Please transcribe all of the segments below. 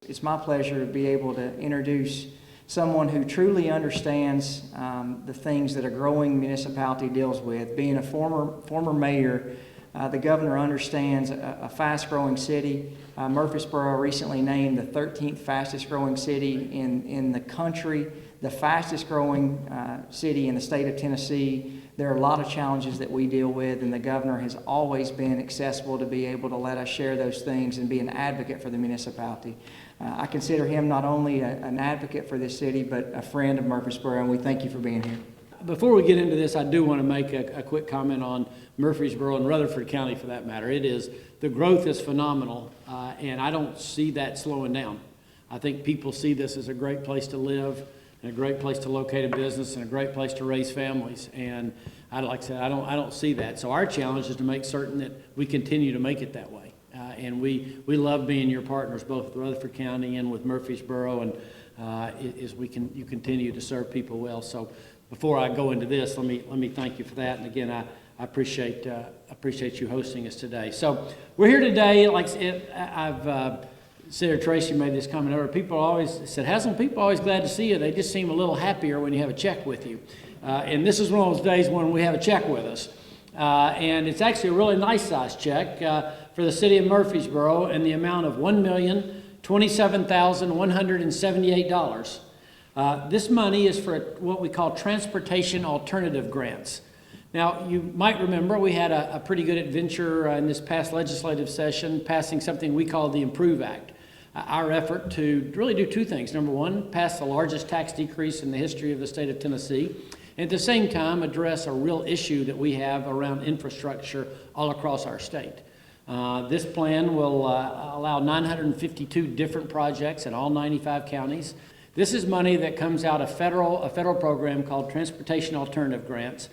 it's my pleasure to be able to introduce someone who truly understands the things that a growing municipality deals with. Being a former mayor, the governor understands a fast-growing city. Murfreesboro recently named the 13th fastest-growing city in the country, the fastest-growing city in the state of Tennessee. There are a lot of challenges that we deal with, and the governor has always been accessible to be able to let us share those things and be an advocate for the municipality. I consider him not only an advocate for this city, but a friend of Murfreesboro, and we thank you for being here. Before we get into this, I do want to make a quick comment on Murfreesboro and Rutherford County for that matter. The growth is phenomenal, and I don't see that slowing down. I think people see this as a great place to live, and a great place to locate a business, and a great place to raise families. And like I said, I don't see that. So our challenge is to make certain that we continue to make it that way. And we love being your partners, both with Rutherford County and with Murfreesboro, and you continue to serve people well. So before I go into this, let me thank you for that. And again, I appreciate you hosting us today. So we're here today. Like I've Senator Tracy made this comment earlier. People always said, "Haslam, people always glad to see you. They just seem a little happier when you have a check with you." And this is one of those days when we have a check with us. And it's actually a really nice size check for the city of Murfreesboro in the amount of $1,027,178. This money is for what we call transportation alternative grants. Now, you might remember we had a pretty good adventure in this past legislative session, passing something we call the Improve Act. Our effort to really do two things. Number one, pass the largest tax decrease in the history of the state of Tennessee, and at the same time address a real issue that we have around infrastructure all across our state. This plan will allow 952 different projects in all 95 counties. This is money that comes out of a federal program called Transportation Alternative Grants,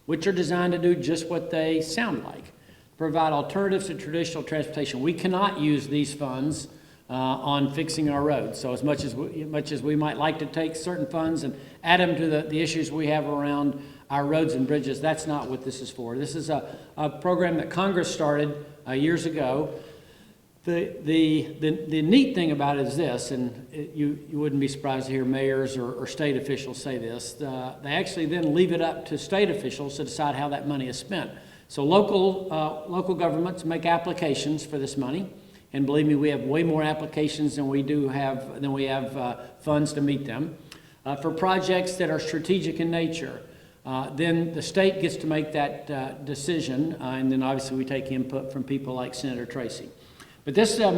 which are designed to do just what they sound like, provide alternatives to traditional transportation. We cannot use these funds on fixing our roads. So as much as we might like to take certain funds and add them to the issues we have around our roads and bridges, that's not what this is for. This is a program that Congress started years ago. The neat thing about it is this, and you wouldn't be surprised to hear mayors or state officials say this. They actually then leave it up to state officials to decide how that money is spent. So local governments make applications for this money, and believe me, we have way more applications than we have funds to meet them for projects that are strategic in nature. Then the state gets to make that decision, and then obviously we take input from people like Senator Tracy. But this $1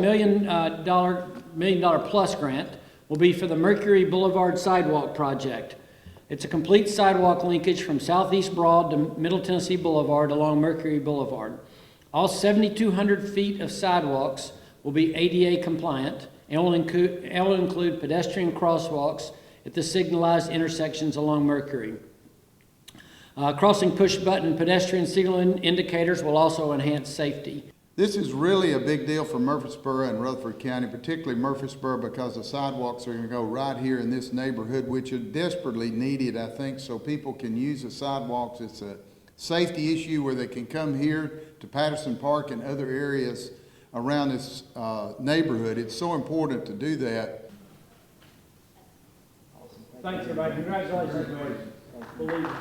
million plus grant will be for the Mercury Boulevard sidewalk project. It's a complete sidewalk linkage from Southeast Broad to Middle Tennessee Boulevard along Mercury Boulevard. All 7,200 feet of sidewalks will be ADA compliant and will include pedestrian crosswalks at the signalized intersections along Mercury. Crossing push-button pedestrian signal indicators will also enhance safety. This is really a big deal for Murfreesboro and Rutherford County, particularly Murfreesboro, because the sidewalks are going to go right here in this neighborhood, which is desperately needed, I think, so people can use the sidewalks. It's a safety issue where they can come here to Patterson Park and other areas around this neighborhood. It's so important to do that. Thanks, everybody. Congratulations. Believe it.